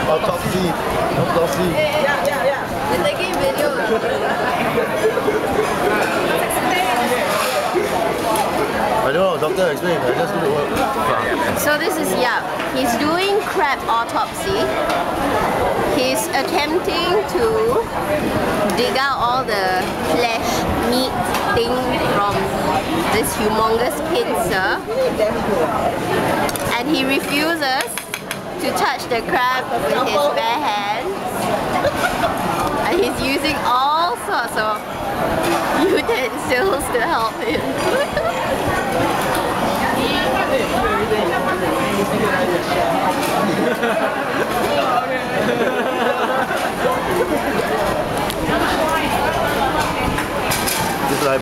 Autopsy. Autopsy. Yeah. We're taking video. I don't know, doctor, explain. I just do the work. So this is Yap. He's doing crab autopsy. He's attempting to dig out all the flesh, meat thing from this humongous pincer. And he refuses to touch the crab with his bare hands. And he's using all sorts of utensils to help him.